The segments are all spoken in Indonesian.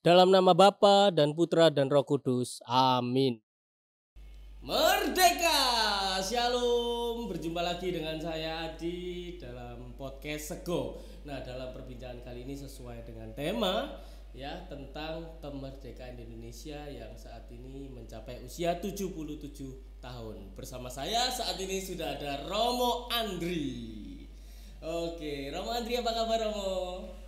Dalam nama Bapa dan Putra dan Roh Kudus. Amin. Merdeka! Shalom. Berjumpa lagi dengan saya Adi dalam podcast Sego. Nah, dalam perbincangan kali ini sesuai dengan tema ya tentang kemerdekaan Indonesia yang saat ini mencapai usia 77 tahun. Bersama saya saat ini sudah ada Romo Andri. Oke, Romo Andri, apa kabar Romo?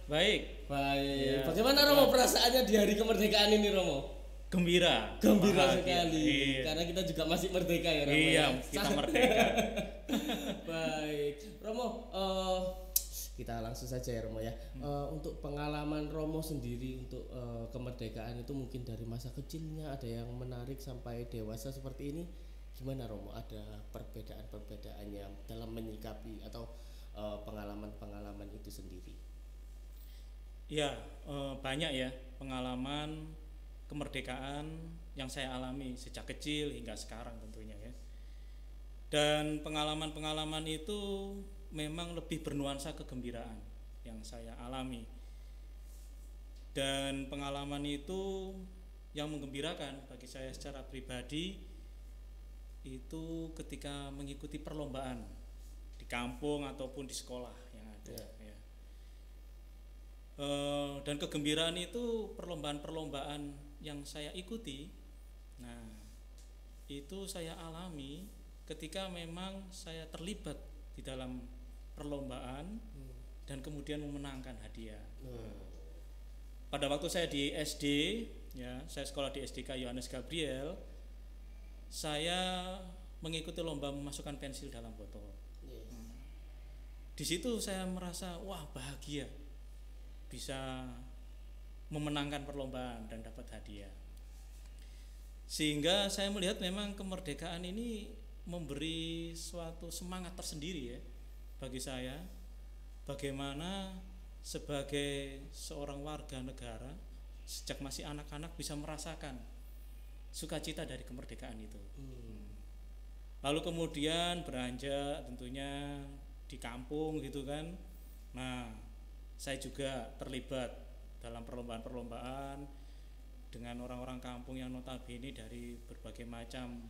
Baik. Ya. Bagaimana Romo perasaannya di hari kemerdekaan ini Romo? Gembira Sekali. Iya. Karena kita juga masih merdeka ya Romo. Iya, ya? kita merdeka. Baik, Romo, kita langsung saja ya Romo ya. Untuk pengalaman Romo sendiri untuk kemerdekaan itu mungkin dari masa kecilnya ada yang menarik sampai dewasa seperti ini. Gimana Romo? Ada perbedaan-perbedaannya dalam menyikapi atau pengalaman-pengalaman itu sendiri? Ya, banyak ya pengalaman kemerdekaan yang saya alami sejak kecil hingga sekarang tentunya ya. Dan pengalaman-pengalaman itu memang lebih bernuansa kegembiraan yang saya alami. Dan pengalaman itu yang menggembirakan bagi saya secara pribadi itu ketika mengikuti perlombaan di kampung ataupun di sekolah yang ada ya. Dan kegembiraan itu perlombaan-perlombaan yang saya ikuti. Nah, itu saya alami ketika memang saya terlibat di dalam perlombaan dan kemudian memenangkan hadiah. Pada waktu saya di SD, ya, saya sekolah di SDK Yohanes Gabriel, saya mengikuti lomba memasukkan pensil dalam botol. Di situ saya merasa wah bahagia bisa memenangkan perlombaan dan dapat hadiah. Sehingga saya melihat memang kemerdekaan ini memberi suatu semangat tersendiri ya bagi saya, bagaimana sebagai seorang warga negara sejak masih anak-anak bisa merasakan sukacita dari kemerdekaan itu. Lalu kemudian beranjak tentunya di kampung gitu kan. Nah, saya juga terlibat dalam perlombaan-perlombaan dengan orang-orang kampung yang notabene dari berbagai macam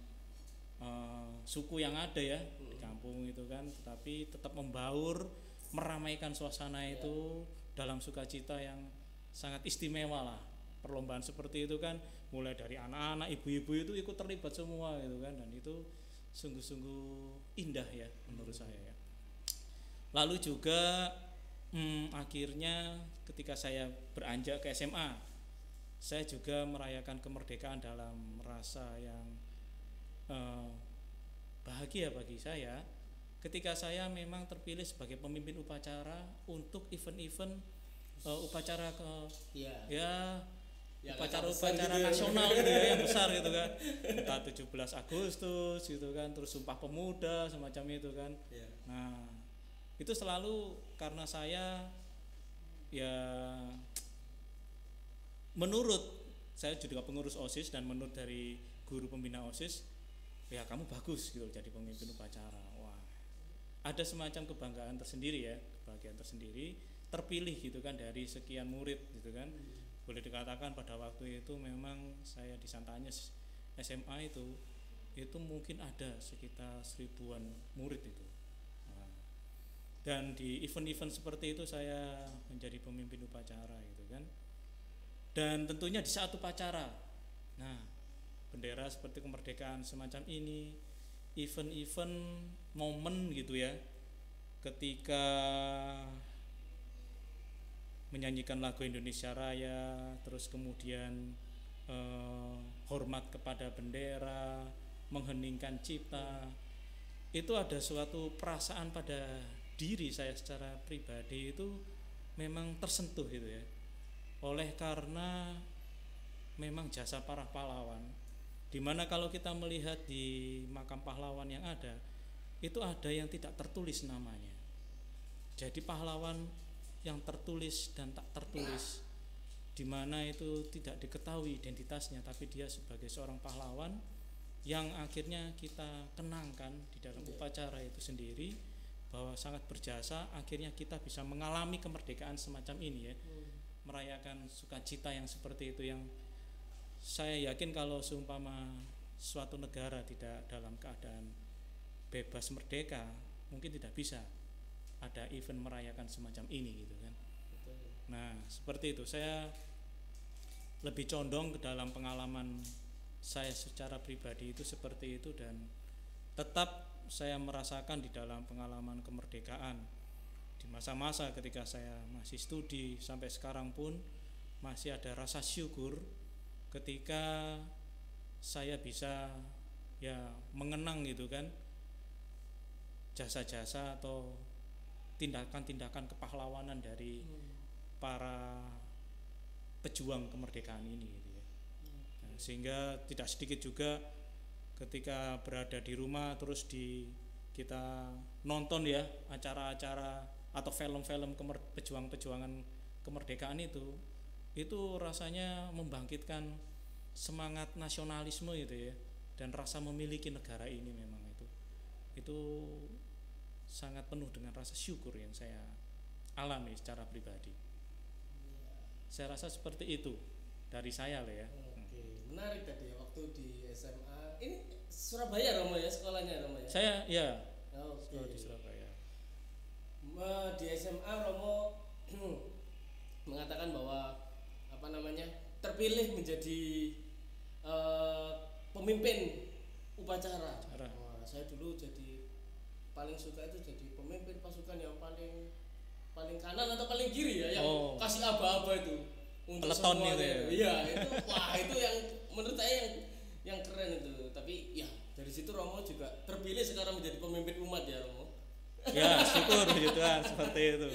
suku yang ada ya di kampung itu kan, tetapi tetap membaur, meramaikan suasana itu dalam sukacita yang sangat istimewa lah. Perlombaan seperti itu kan mulai dari anak-anak, ibu-ibu itu ikut terlibat semua gitu kan, dan itu sungguh-sungguh indah ya menurut saya ya. Lalu juga akhirnya ketika saya beranjak ke SMA, saya juga merayakan kemerdekaan dalam rasa yang bahagia bagi saya ketika saya memang terpilih sebagai pemimpin upacara untuk event-event upacara upacara nasional gitu ya, yang besar gitu kan, entah 17 Agustus gitu kan, terus Sumpah Pemuda semacam itu kan. Nah, itu selalu karena saya ya menurut saya juga pengurus OSIS dan menurut dari guru pembina OSIS, ya kamu bagus gitu jadi pemimpin upacara. Wah, ada semacam kebanggaan tersendiri ya, kebahagiaan tersendiri, terpilih gitu kan dari sekian murid gitu kan. Boleh dikatakan pada waktu itu memang saya di Santanyes SMA itu mungkin ada sekitar 1000-an murid itu. Dan di event-event seperti itu saya menjadi pemimpin upacara gitu kan. Dan tentunya di saat upacara, nah bendera seperti kemerdekaan semacam ini, event-event momen gitu ya, ketika menyanyikan lagu Indonesia Raya, terus kemudian hormat kepada bendera, mengheningkan cipta, itu ada suatu perasaan pada diri saya secara pribadi itu memang tersentuh gitu ya, oleh karena memang jasa para pahlawan, dimana kalau kita melihat di makam pahlawan yang ada, itu ada yang tidak tertulis namanya. Jadi pahlawan yang tertulis dan tak tertulis, dimana itu tidak diketahui identitasnya, tapi dia sebagai seorang pahlawan yang akhirnya kita kenangkan di dalam upacara itu sendiri, bahwa sangat berjasa, akhirnya kita bisa mengalami kemerdekaan semacam ini ya. merayakan sukacita yang seperti itu, yang saya yakin kalau seumpama suatu negara tidak dalam keadaan bebas merdeka, mungkin tidak bisa ada event merayakan semacam ini gitu kan. Nah seperti itu, saya lebih condong ke dalam pengalaman saya secara pribadi itu seperti itu, dan tetap saya merasakan di dalam pengalaman kemerdekaan di masa-masa ketika saya masih studi sampai sekarang pun masih ada rasa syukur ketika saya bisa ya mengenang gitu kan jasa-jasa atau tindakan-tindakan kepahlawanan dari para pejuang kemerdekaan ini gitu ya. Nah, sehingga tidak sedikit juga ketika berada di rumah terus kita nonton ya acara-acara atau film-film pejuang-pejuangan kemerdekaan itu rasanya membangkitkan semangat nasionalisme gitu ya, dan rasa memiliki negara ini. Memang itu sangat penuh dengan rasa syukur yang saya alami secara pribadi. Saya rasa seperti itu dari saya loh ya. Oke, menarik tadi ya, waktu di SMA. Ini Surabaya Romo ya, sekolahnya Romo ya? Saya ya. Oke. Di Surabaya. Di SMA Romo mengatakan bahwa terpilih menjadi pemimpin upacara. Wah, saya dulu jadi paling suka itu jadi pemimpin pasukan yang paling kanan atau paling kiri ya, yang kasih aba-aba itu untuk peleton semuanya. itu ya. Iya, itu yang menurut saya yang keren itu. Tapi ya dari situ Romo juga terpilih sekarang menjadi pemimpin umat ya Romo. Ya syukur gitu kan, seperti itu.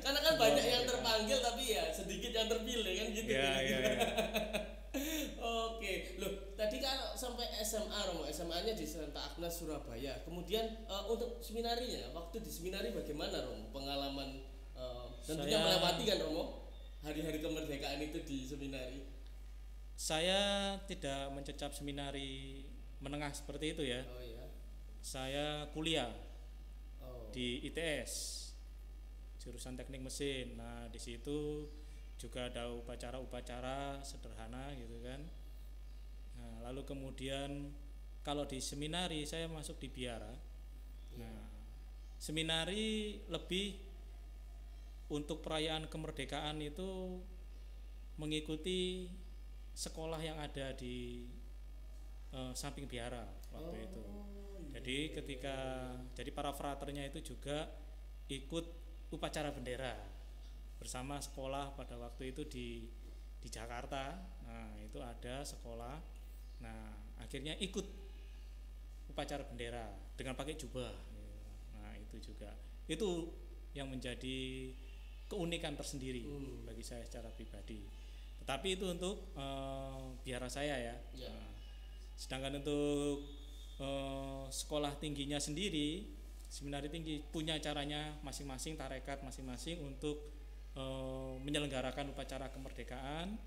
Karena kan banyak yang terpanggil tapi ya sedikit yang terpilih kan gitu. Ya. Oke, loh tadi kan sampai SMA Romo, SMA-nya di Santa Agnes Surabaya. Kemudian untuk seminarinya, waktu di seminari bagaimana Romo? Pengalaman tentunya melewati kan Romo hari-hari kemerdekaan itu di seminari. Saya tidak mencecap seminari menengah seperti itu ya. Oh ya. Saya kuliah di ITS, jurusan teknik mesin. Nah di situ juga ada upacara-upacara sederhana gitu kan. Nah lalu kemudian kalau di seminari saya masuk di biara. Nah seminari lebih untuk perayaan kemerdekaan itu mengikuti sekolah yang ada di samping biara waktu itu. Jadi jadi para fraternya itu juga ikut upacara bendera bersama sekolah pada waktu itu di Jakarta. Nah itu ada sekolah. Nah akhirnya ikut upacara bendera dengan pakai jubah. Nah itu juga itu yang menjadi keunikan tersendiri bagi saya secara pribadi. Tetapi itu untuk biara saya ya. Nah, sedangkan untuk sekolah tingginya sendiri, seminari tinggi punya caranya masing-masing, tarekat masing-masing untuk menyelenggarakan upacara kemerdekaan,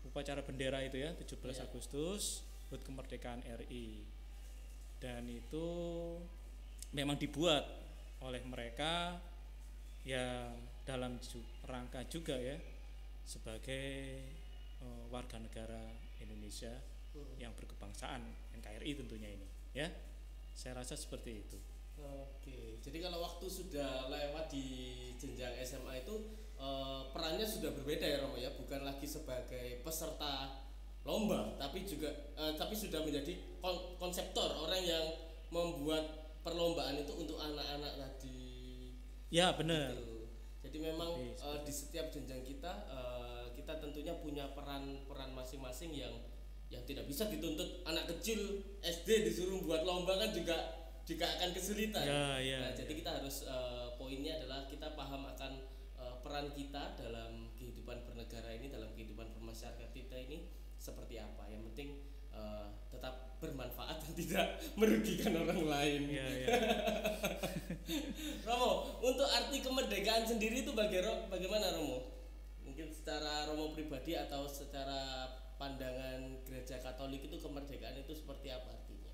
upacara bendera itu ya 17 Agustus HUT kemerdekaan RI. Dan itu memang dibuat oleh mereka ya dalam rangka juga ya sebagai warga negara Indonesia yang berkebangsaan NKRI tentunya ini ya. Saya rasa seperti itu. Oke, jadi kalau waktu sudah lewat di jenjang SMA itu perannya sudah berbeda ya Romo ya, bukan lagi sebagai peserta lomba tapi sudah menjadi konseptor, orang yang membuat perlombaan itu untuk anak-anak tadi. Ya benar. Gitu. Jadi memang di setiap jenjang kita tentunya punya peran masing-masing yang tidak bisa dituntut. Anak kecil SD disuruh buat lomba kan juga akan kesulitan. Nah, jadi kita harus poinnya adalah kita paham akan peran kita dalam kehidupan bernegara ini, dalam kehidupan bermasyarakat kita ini seperti apa. Yang penting tetap bermanfaat dan tidak merugikan orang lain. Romo, untuk arti kemerdekaan sendiri itu bagaimana Romo? Mungkin secara Romo pribadi atau secara pandangan gereja Katolik itu kemerdekaan itu seperti apa artinya?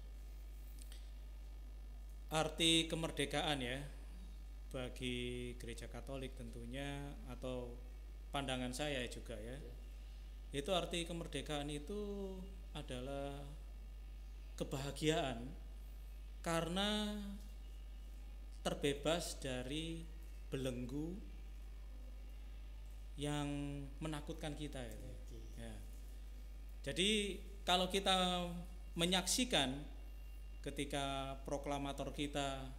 Arti kemerdekaan ya bagi gereja Katolik tentunya, atau pandangan saya juga ya. Itu arti kemerdekaan itu adalah kebahagiaan karena terbebas dari belenggu yang menakutkan kita gitu. Ya. Jadi kalau kita menyaksikan ketika proklamator kita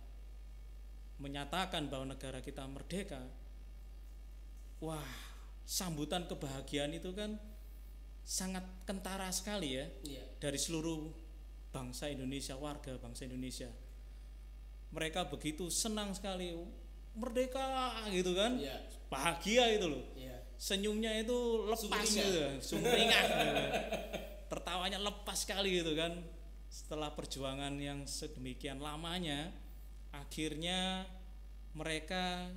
menyatakan bahwa negara kita merdeka, wah, sambutan kebahagiaan itu kan sangat kentara sekali ya, dari seluruh bangsa Indonesia, warga bangsa Indonesia. Mereka begitu senang sekali, merdeka gitu kan, bahagia itu loh, senyumnya itu lepas gitu, sumringah gitu. Tertawanya lepas sekali gitu kan. Setelah perjuangan yang sedemikian lamanya, akhirnya mereka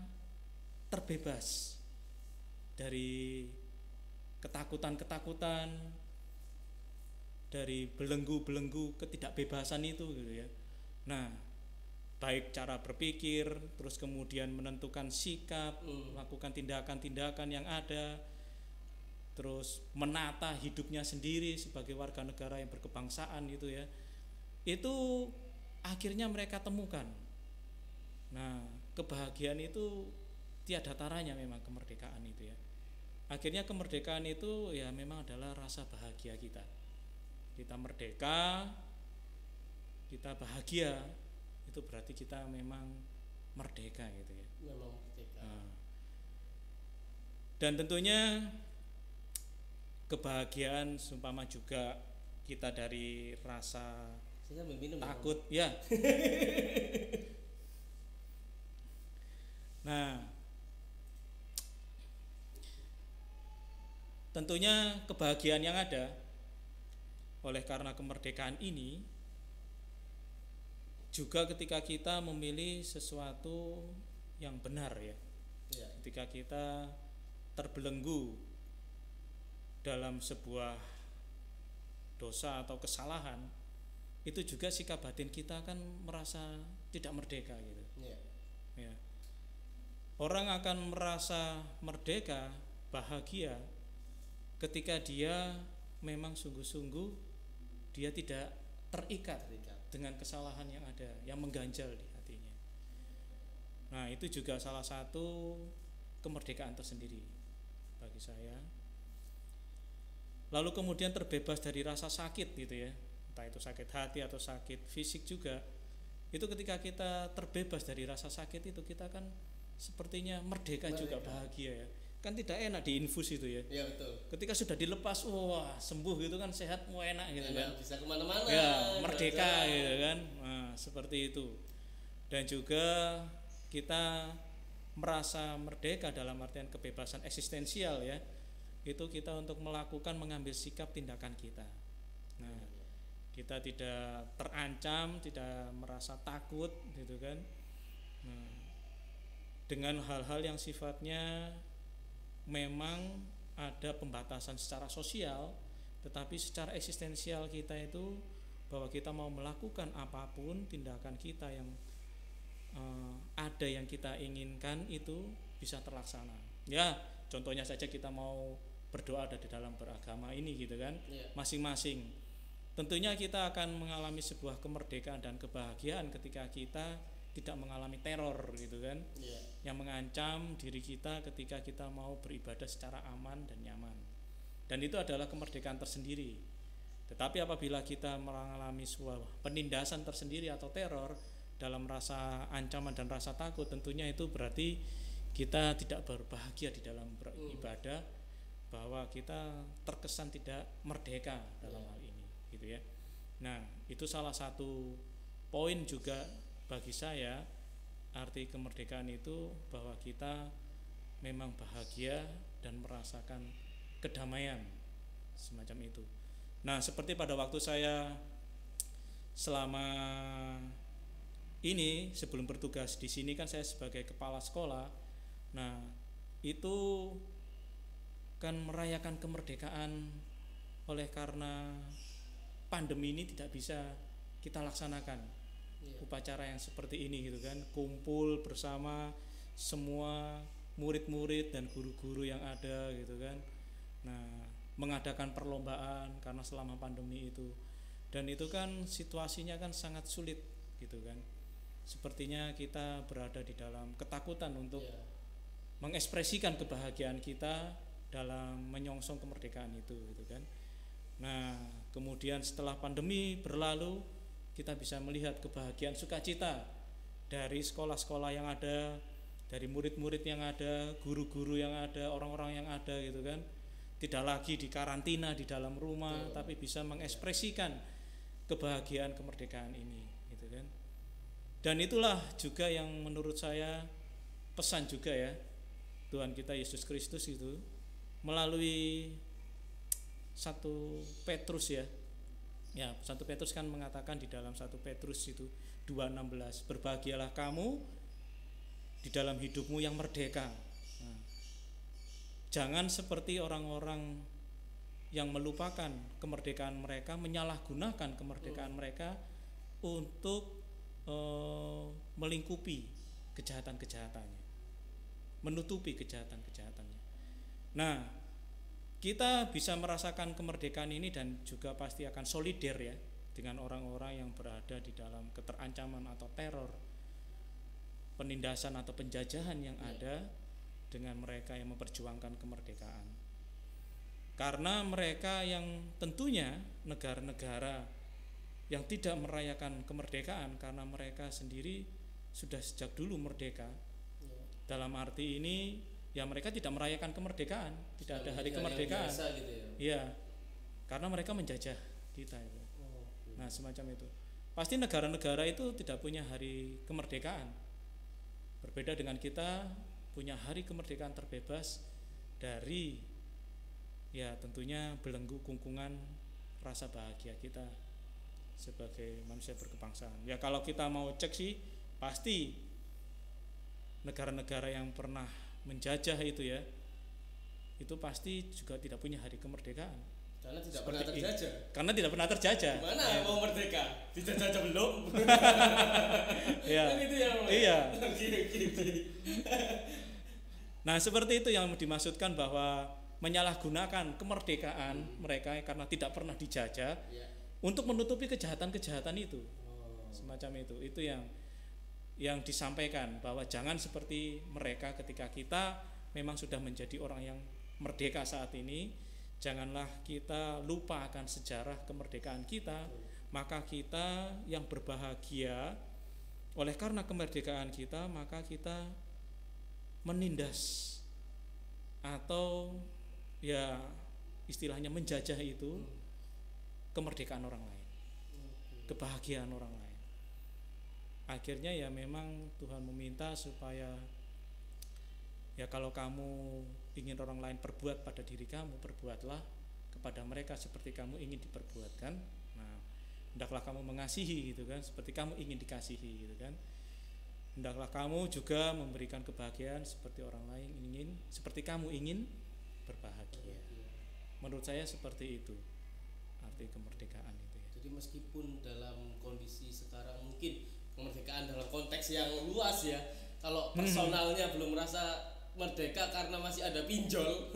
terbebas dari ketakutan-ketakutan, dari belenggu-belenggu ketidakbebasan itu gitu ya. Nah, baik cara berpikir, terus kemudian menentukan sikap, melakukan tindakan-tindakan yang ada, terus menata hidupnya sendiri sebagai warga negara yang berkebangsaan gitu ya. Itu akhirnya mereka temukan. Nah, kebahagiaan itu tiada taranya memang kemerdekaan itu ya. Akhirnya kemerdekaan itu ya memang adalah rasa bahagia kita. Kita merdeka, kita bahagia, itu berarti kita memang merdeka gitu ya. Memang merdeka. Nah, dan tentunya kebahagiaan seumpama juga kita dari rasa takut ya. Nah, tentunya kebahagiaan yang ada oleh karena kemerdekaan ini juga ketika kita memilih sesuatu yang benar ya. Ketika kita terbelenggu dalam sebuah dosa atau kesalahan, itu juga sikap batin kita kan merasa tidak merdeka gitu. Ya. Orang akan merasa merdeka, bahagia ketika dia memang sungguh-sungguh dia tidak terikat dengan kesalahan yang ada, yang mengganjal di hatinya. Nah, itu juga salah satu kemerdekaan tersendiri bagi saya. Lalu kemudian terbebas dari rasa sakit gitu ya, entah itu sakit hati atau sakit fisik juga. Itu ketika kita terbebas dari rasa sakit itu, kita kan sepertinya merdeka. Juga bahagia ya. Kan tidak enak diinfus itu ya. Iya betul. Ketika sudah dilepas, wah sembuh gitu kan, sehat, mau enak gitu kan. Bisa kemana-mana. Ya merdeka gitu kan. Nah, seperti itu. Dan juga kita merasa merdeka dalam artian kebebasan eksistensial ya. Itu kita untuk melakukan, mengambil sikap tindakan kita. Nah, kita tidak terancam, tidak merasa takut gitu kan. Nah, dengan hal-hal yang sifatnya memang ada pembatasan secara sosial, tetapi secara eksistensial kita itu bahwa kita mau melakukan apapun tindakan kita yang ada yang kita inginkan itu bisa terlaksana. Ya, contohnya saja kita mau berdoa ada di dalam beragama ini gitu kan, masing-masing. Tentunya kita akan mengalami sebuah kemerdekaan dan kebahagiaan ketika kita tidak mengalami teror gitu kan, yang mengancam diri kita ketika kita mau beribadah secara aman dan nyaman. Dan itu adalah kemerdekaan tersendiri. Tetapi apabila kita mengalami sebuah penindasan tersendiri atau teror dalam rasa ancaman dan rasa takut, tentunya itu berarti kita tidak berbahagia di dalam beribadah, bahwa kita terkesan tidak merdeka dalam hal ini gitu ya. Nah, itu salah satu poin juga bagi saya. Arti kemerdekaan itu bahwa kita memang bahagia dan merasakan kedamaian semacam itu. Nah, seperti pada waktu saya selama ini sebelum bertugas di sini kan saya sebagai kepala sekolah. Nah, itu kan merayakan kemerdekaan oleh karena pandemi ini tidak bisa kita laksanakan upacara yang seperti ini gitu kan, kumpul bersama semua murid-murid dan guru-guru yang ada gitu kan. Nah, mengadakan perlombaan karena selama pandemi itu, dan itu kan situasinya kan sangat sulit gitu kan. Sepertinya kita berada di dalam ketakutan untuk mengekspresikan kebahagiaan kita dalam menyongsong kemerdekaan itu gitu kan. Nah, kemudian setelah pandemi berlalu, kita bisa melihat kebahagiaan sukacita dari sekolah-sekolah yang ada, dari murid-murid yang ada, guru-guru yang ada, orang-orang yang ada gitu kan. Tidak lagi di karantina di dalam rumah, tapi bisa mengekspresikan kebahagiaan kemerdekaan ini gitu kan. Dan itulah juga yang menurut saya pesan juga ya Tuhan kita Yesus Kristus itu melalui 1 Petrus ya. Ya, 1 Petrus kan mengatakan di dalam 1 Petrus itu 2:16, berbahagialah kamu di dalam hidupmu yang merdeka. Nah, jangan seperti orang-orang yang melupakan kemerdekaan mereka, menyalahgunakan kemerdekaan mereka untuk melingkupi kejahatan-kejahatannya, menutupi kejahatan-kejahatannya. Nah, kita bisa merasakan kemerdekaan ini dan juga pasti akan solider ya dengan orang-orang yang berada di dalam keterancaman atau teror, penindasan atau penjajahan yang ada dengan mereka yang memperjuangkan kemerdekaan. Karena mereka yang tentunya negara-negara yang tidak merayakan kemerdekaan karena mereka sendiri sudah sejak dulu merdeka. Dalam arti ini ya mereka tidak merayakan kemerdekaan, tidak ada hari kemerdekaan. Gitu ya. Iya. Karena mereka menjajah kita itu. Nah, semacam itu. Pasti negara-negara itu tidak punya hari kemerdekaan. Berbeda dengan kita punya hari kemerdekaan terbebas dari ya tentunya belenggu kungkungan rasa bahagia kita sebagai manusia berkebangsaan. Ya kalau kita mau cek sih pasti negara-negara yang pernah menjajah itu ya, itu pasti juga tidak punya hari kemerdekaan. Karena tidak pernah terjajah. Karena tidak pernah terjajah. Gimana ya. Mau merdeka? Dijajah belum? Iya. Itu ya. Iya. Nah, seperti itu yang dimaksudkan bahwa menyalahgunakan kemerdekaan mereka karena tidak pernah dijajah untuk menutupi kejahatan-kejahatan itu. Semacam itu. Itu yang disampaikan bahwa jangan seperti mereka ketika kita memang sudah menjadi orang yang merdeka saat ini, janganlah kita lupa akan sejarah kemerdekaan kita, maka kita yang berbahagia oleh karena kemerdekaan kita, maka kita menindas atau ya istilahnya menjajah itu kemerdekaan orang lain, kebahagiaan orang lain. Akhirnya ya memang Tuhan meminta supaya ya kalau kamu ingin orang lain berbuat pada diri kamu, perbuatlah kepada mereka seperti kamu ingin diperbuatkan. Nah, hendaklah kamu mengasihi gitu kan, seperti kamu ingin dikasihi gitu kan. Hendaklah kamu juga memberikan kebahagiaan seperti orang lain ingin, seperti kamu ingin berbahagia. Menurut saya seperti itu arti kemerdekaan itu ya. Jadi meskipun dalam kondisi sekarang mungkin kemerdekaan dalam konteks yang luas ya, kalau personalnya belum merasa merdeka karena masih ada pinjol.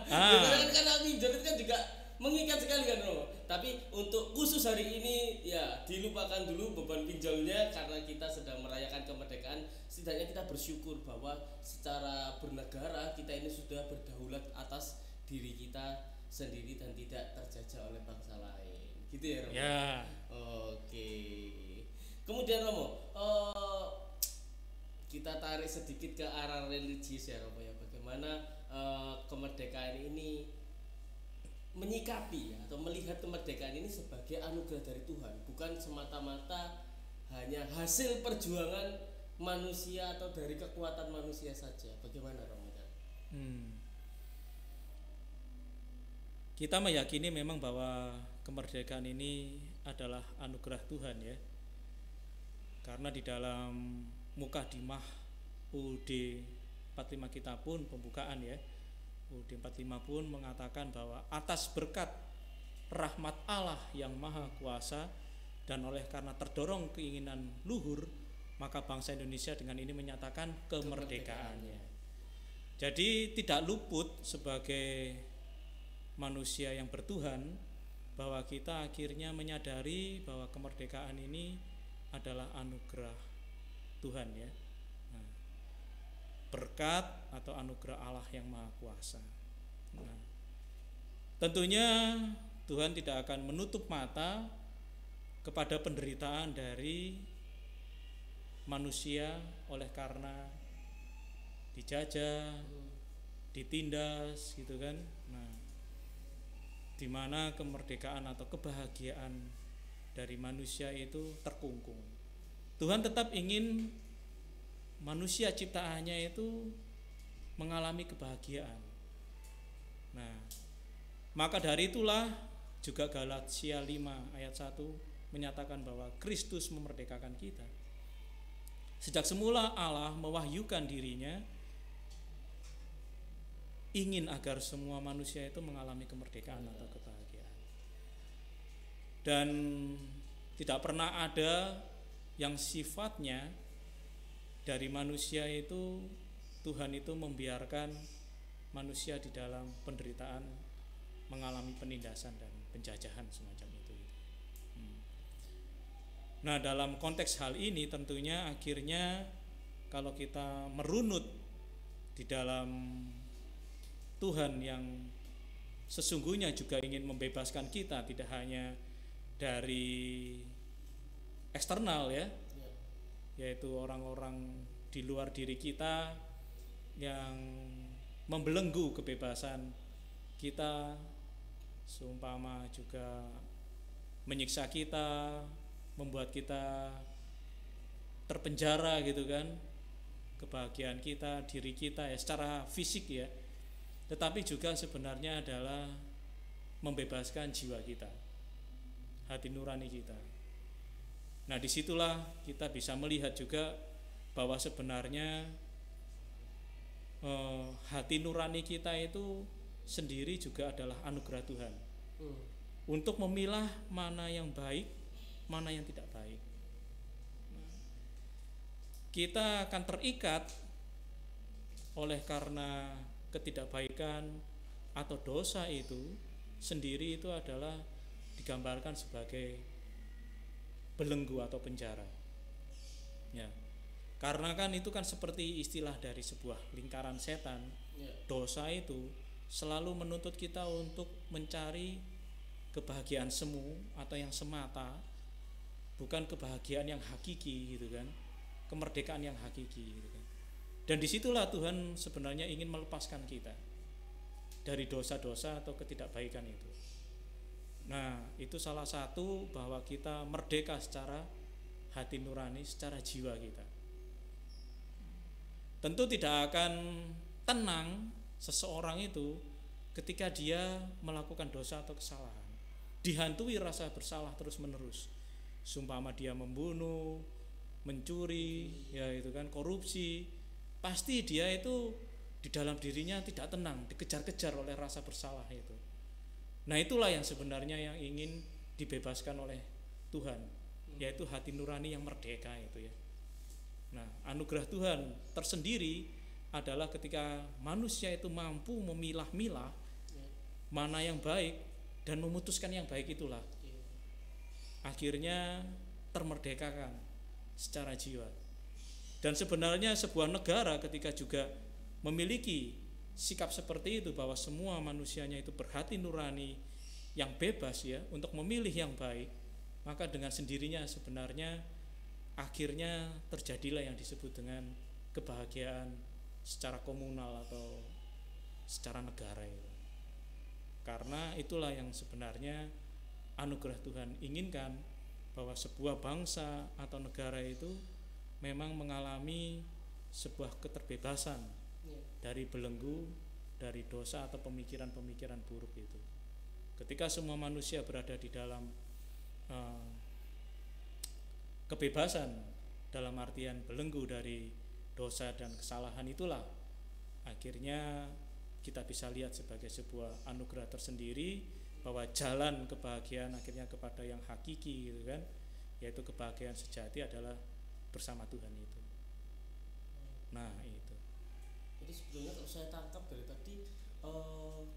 Karena pinjol itu kan juga mengikat sekali kan Romo. Tapi untuk khusus hari ini ya dilupakan dulu beban pinjolnya karena kita sedang merayakan kemerdekaan. Setidaknya kita bersyukur bahwa secara bernegara kita ini sudah berdaulat atas diri kita sendiri dan tidak terjajah oleh bangsa lain. Gitu ya Romo. Ya. Oke. Kemudian Romo, kita tarik sedikit ke arah religius ya Romo ya. Bagaimana kemerdekaan ini menyikapi atau melihat kemerdekaan ini sebagai anugerah dari Tuhan, bukan semata-mata hanya hasil perjuangan manusia atau dari kekuatan manusia saja. Bagaimana Romo? Kita meyakini memang bahwa kemerdekaan ini adalah anugerah Tuhan ya. Karena di dalam Mukadimah UUD 45 kita pun pembukaan ya, UUD 45 pun mengatakan bahwa atas berkat rahmat Allah yang maha kuasa dan oleh karena terdorong keinginan luhur, maka bangsa Indonesia dengan ini menyatakan kemerdekaannya. Jadi tidak luput sebagai manusia yang bertuhan bahwa kita akhirnya menyadari bahwa kemerdekaan ini adalah anugerah Tuhan ya. Nah, berkat atau anugerah Allah yang Maha Kuasa. Nah, tentunya Tuhan tidak akan menutup mata kepada penderitaan dari manusia oleh karena dijajah, ditindas gitu kan. Nah, di mana kemerdekaan atau kebahagiaan dari manusia itu terkungkung. Tuhan tetap ingin manusia ciptaannya itu mengalami kebahagiaan. Nah, maka dari itulah juga Galatia 5 ayat 1 menyatakan bahwa Kristus memerdekakan kita. Sejak semula Allah mewahyukan dirinya ingin agar semua manusia itu mengalami kemerdekaan atau kebahagiaan. Dan tidak pernah ada yang sifatnya dari manusia itu Tuhan itu membiarkan manusia di dalam penderitaan, mengalami penindasan dan penjajahan semacam itu. Nah, dalam konteks hal ini tentunya akhirnya kalau kita merunut di dalam Tuhan yang sesungguhnya juga ingin membebaskan kita tidak hanya dari eksternal ya, yaitu orang-orang di luar diri kita yang membelenggu kebebasan kita, seumpama juga menyiksa kita, membuat kita terpenjara gitu kan, kebahagiaan kita, diri kita ya secara fisik ya, tetapi juga sebenarnya adalah membebaskan jiwa kita, hati nurani kita. Nah, disitulah kita bisa melihat juga bahwa sebenarnya hati nurani kita itu sendiri juga adalah anugerah Tuhan untuk memilah mana yang baik, mana yang tidak baik. Kita akan terikat oleh karena ketidakbaikan atau dosa itu sendiri itu adalah digambarkan sebagai belenggu atau penjara. Ya. Karena kan itu kan seperti istilah dari sebuah lingkaran setan. Dosa itu selalu menuntut kita untuk mencari kebahagiaan semu atau yang semata, bukan kebahagiaan yang hakiki gitu kan, kemerdekaan yang hakiki gitu kan. Dan disitulah Tuhan sebenarnya ingin melepaskan kita dari dosa-dosa atau ketidakbaikan itu. Nah, itu salah satu bahwa kita merdeka secara hati nurani, secara jiwa kita. Tentu tidak akan tenang seseorang itu ketika dia melakukan dosa atau kesalahan, dihantui rasa bersalah terus menerus. Sumpama dia membunuh, mencuri, ya itu kan, korupsi, pasti dia itu di dalam dirinya tidak tenang, dikejar-kejar oleh rasa bersalah itu. Nah, itulah yang sebenarnya yang ingin dibebaskan oleh Tuhan, yaitu hati nurani yang merdeka itu ya. Nah, anugerah Tuhan tersendiri adalah ketika manusia itu mampu memilah-milah mana yang baik dan memutuskan yang baik itulah, akhirnya termerdekakan secara jiwa. Dan sebenarnya sebuah negara ketika juga memiliki sikap seperti itu, bahwa semua manusianya itu berhati nurani yang bebas ya untuk memilih yang baik, maka dengan sendirinya sebenarnya akhirnya terjadilah yang disebut dengan kebahagiaan secara komunal atau secara negara itu. Karena itulah yang sebenarnya anugerah Tuhan inginkan, bahwa sebuah bangsa atau negara itu memang mengalami sebuah keterbebasan dari belenggu, dari dosa atau pemikiran-pemikiran buruk itu. Ketika semua manusia berada di dalam kebebasan, dalam artian belenggu dari dosa dan kesalahan, itulah akhirnya kita bisa lihat sebagai sebuah anugerah tersendiri, bahwa jalan kebahagiaan akhirnya kepada yang hakiki gitu kan, yaitu kebahagiaan sejati adalah bersama Tuhan itu. Nah, itu. Jadi sebetulnya kalau saya tangkap dari tadi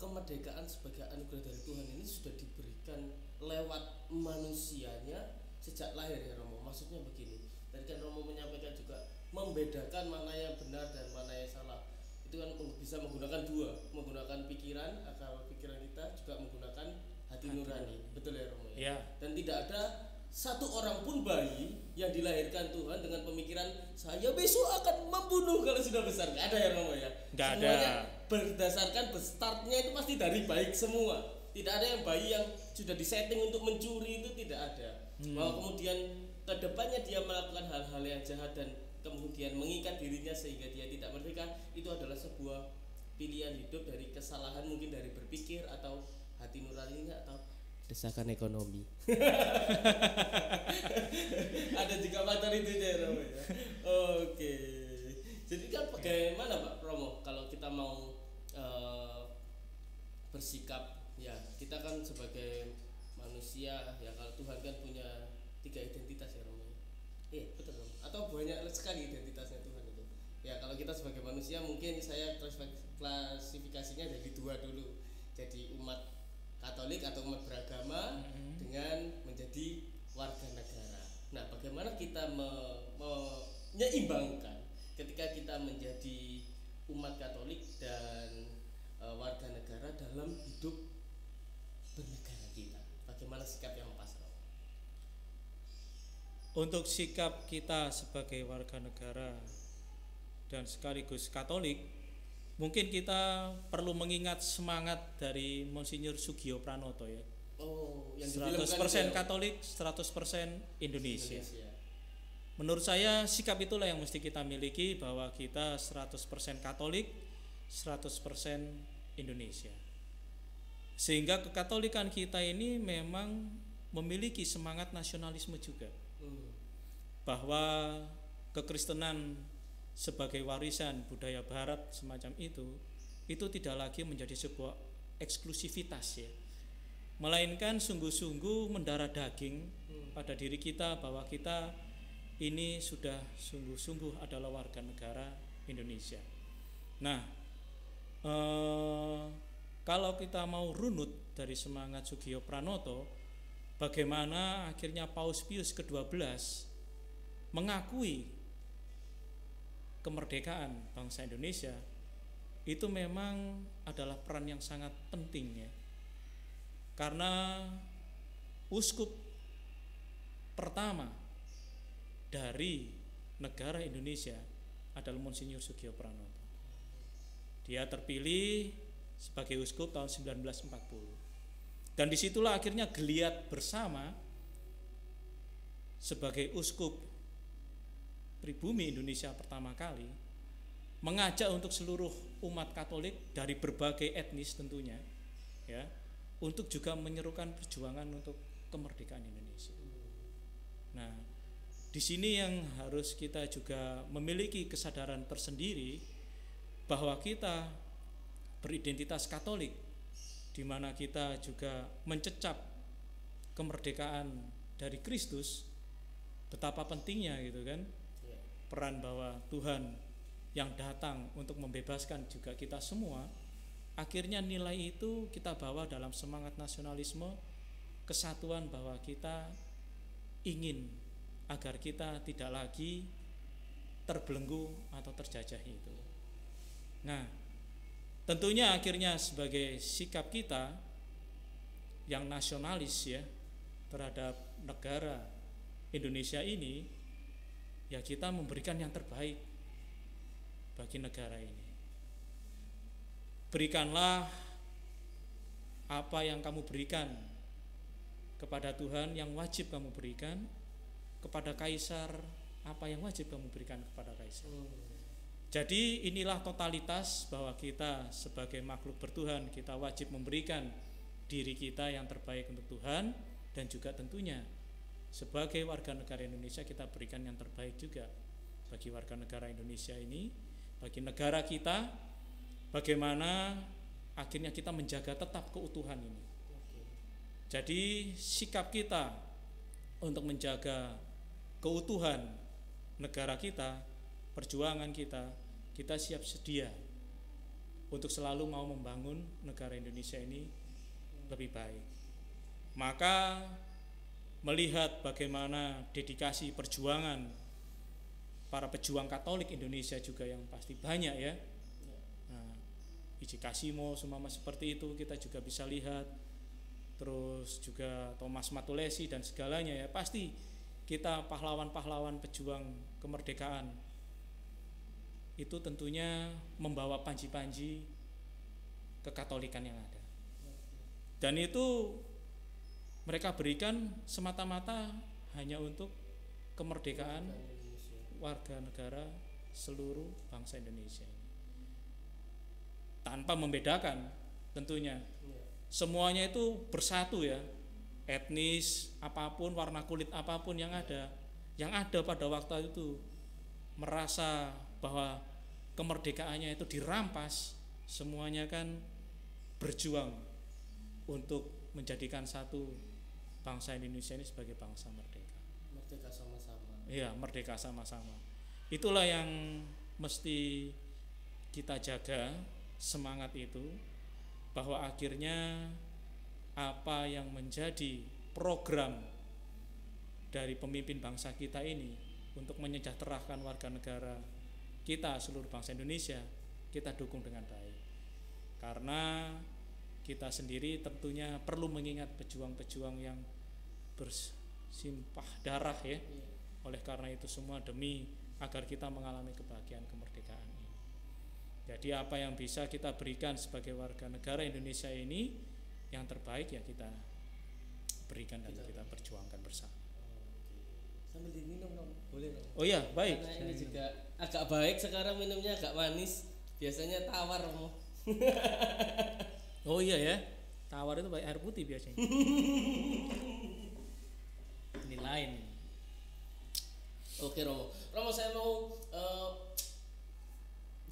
kemerdekaan sebagai anugerah dari Tuhan ini sudah diberikan lewat manusianya sejak lahir ya Romo. Maksudnya begini, tadi kan Romo menyampaikan juga membedakan mana yang benar dan mana yang salah. Itu kan bisa menggunakan dua, menggunakan pikiran, akal pikiran kita, juga menggunakan hati nurani. Betul ya Romo ya? Dan tidak ada satu orang pun bayi yang dilahirkan Tuhan dengan pemikiran saya besok akan membunuh kalau sudah besar. Nggak ada ya Romo ya? Semuanya berdasarkan startnya itu pasti dari baik semua. Tidak ada yang bayi yang sudah disetting untuk mencuri, itu tidak ada. Bahwa kemudian kedepannya dia melakukan hal-hal yang jahat dan kemudian mengikat dirinya sehingga dia tidak merdeka, itu adalah sebuah pilihan hidup dari kesalahan mungkin dari berpikir atau hati nuraninya atau desakan ekonomi. Ada juga faktor itu ya Romo ya. Oke. Jadi kan bagaimana Pak Romo kalau kita mau bersikap ya, kita kan sebagai manusia ya, kalau Tuhan kan punya 3 identitas ya Romo. Iya betul Romo. Atau banyak sekali identitasnya Tuhan itu. Ya kalau kita sebagai manusia mungkin saya klasifikasinya jadi 2 dulu. Jadi umat Katolik atau umat beragama dengan menjadi warga negara. Nah, bagaimana kita menyeimbangkan ketika kita menjadi umat Katolik dan warga negara dalam hidup bernegara kita? Bagaimana sikap yang pas? Untuk sikap kita sebagai warga negara dan sekaligus Katolik, mungkin kita perlu mengingat semangat dari Monsinyur Sugio Pranoto ya. Yang 100% Katolik, 100% Indonesia. Menurut saya sikap itulah yang mesti kita miliki, bahwa kita 100% Katolik, 100% Indonesia. Sehingga kekatolikan kita ini memang memiliki semangat nasionalisme juga. Bahwa kekristenan sebagai warisan budaya barat semacam itu tidak lagi menjadi sebuah eksklusivitas ya, melainkan sungguh-sungguh mendarah daging pada diri kita bahwa kita ini sudah sungguh-sungguh adalah warga negara Indonesia. Nah, kalau kita mau runut dari semangat Sugio Pranoto, bagaimana akhirnya Paus Pius ke-12 mengakui kemerdekaan bangsa Indonesia, itu memang adalah peran yang sangat penting ya. Karena uskup pertama dari negara Indonesia adalah Monsinyur Sugio Pranoto. Dia terpilih sebagai uskup tahun 1940. Dan disitulah akhirnya geliat bersama sebagai uskup pribumi Indonesia pertama kali mengajak untuk seluruh umat Katolik dari berbagai etnis tentunya ya, untuk juga menyerukan perjuangan untuk kemerdekaan Indonesia. Nah, di sini yang harus kita juga memiliki kesadaran tersendiri bahwa kita beridentitas Katolik, di mana kita juga mencecap kemerdekaan dari Kristus. Betapa pentingnya gitu kan, peran bahwa Tuhan yang datang untuk membebaskan juga kita semua. Akhirnya nilai itu kita bawa dalam semangat nasionalisme, kesatuan, bahwa kita ingin agar kita tidak lagi terbelenggu atau terjajah itu. Nah, tentunya akhirnya sebagai sikap kita yang nasionalis ya terhadap negara Indonesia ini, ya kita memberikan yang terbaik bagi negara ini. Berikanlah apa yang kamu berikan kepada Tuhan yang wajib kamu berikan, kepada kaisar apa yang wajib kamu berikan kepada kaisar. Jadi inilah totalitas bahwa kita sebagai makhluk bertuhan, kita wajib memberikan diri kita yang terbaik untuk Tuhan, dan juga tentunya sebagai warga negara Indonesia kita berikan yang terbaik juga bagi warga negara Indonesia ini, bagi negara kita, bagaimana akhirnya kita menjaga tetap keutuhan ini. Jadi sikap kita untuk menjaga keutuhan negara kita, perjuangan kita, kita siap sedia untuk selalu mau membangun negara Indonesia ini lebih baik. Maka melihat bagaimana dedikasi perjuangan para pejuang Katolik Indonesia juga yang pasti banyak ya. Nah, Iji Kasimo semua seperti itu kita juga bisa lihat. Terus juga Thomas Matulesi dan segalanya ya, pasti kita pahlawan-pahlawan pejuang kemerdekaan itu tentunya membawa panji-panji kekatolikan yang ada. Dan itu mereka berikan semata-mata hanya untuk kemerdekaan warga negara seluruh bangsa Indonesia ini. Tanpa membedakan tentunya. Semuanya itu bersatu ya. Etnis apapun, warna kulit apapun yang ada pada waktu itu merasa bahwa kemerdekaannya itu dirampas, semuanya kan berjuang untuk menjadikan satu bangsa Indonesia ini sebagai bangsa merdeka. Merdeka sama-sama. Iya, merdeka sama-sama. Itulah yang mesti kita jaga, semangat itu, bahwa akhirnya apa yang menjadi program dari pemimpin bangsa kita ini untuk menyejahterakan warga negara kita, seluruh bangsa Indonesia, kita dukung dengan baik. Karena kita sendiri tentunya perlu mengingat pejuang-pejuang yang bersimpah darah ya. Oleh karena itu semua demi agar kita mengalami kebahagiaan kemerdekaan ini. Jadi apa yang bisa kita berikan sebagai warga negara Indonesia ini yang terbaik ya kita berikan dan kita perjuangkan bersama. Sambil diminum dong, boleh dong. Oh iya, baik. Karena ini juga agak baik sekarang, minumnya agak manis. Biasanya tawar, Romo. Oh iya ya, tawar itu pakai air putih biasanya. Ini lain. Oke Romo. Romo, saya mau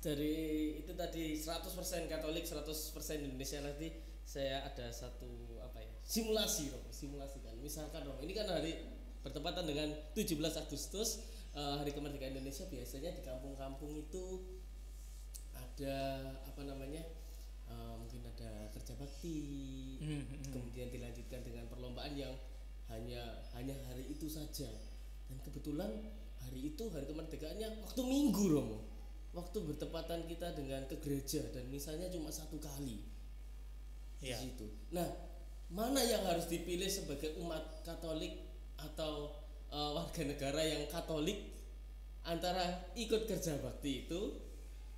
dari itu tadi 100% Katolik, 100% Indonesia, nanti saya ada satu simulasi Romo, simulasi kan. Misalkan Romo, ini kan hari bertepatan dengan 17 Agustus, Hari Kemerdekaan Indonesia. Biasanya di kampung-kampung itu ada mungkin ada kerja bakti, kemudian dilanjutkan dengan perlombaan yang hanya hari itu saja. Dan kebetulan hari itu, hari kemerdekaannya waktu Minggu Romo, waktu bertepatan kita dengan ke gereja, dan misalnya cuma 1 kali di situ. Nah, mana yang harus dipilih sebagai umat Katolik atau warga negara yang Katolik, antara ikut kerja bakti itu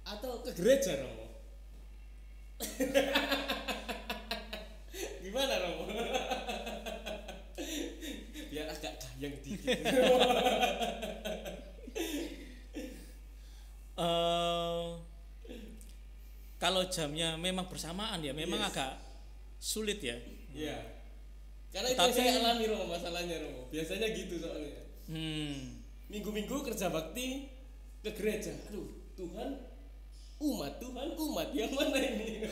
atau ke gereja Romo? Gimana Romo? Biar agak gayang dikit. Kalau jamnya memang bersamaan ya, memang agak sulit ya. Iya. Karena itu yang saya alami Romo, masalahnya Romo. Biasanya gitu soalnya. Minggu-minggu kerja bakti ke gereja. Aduh, Tuhan umat yang mana ini?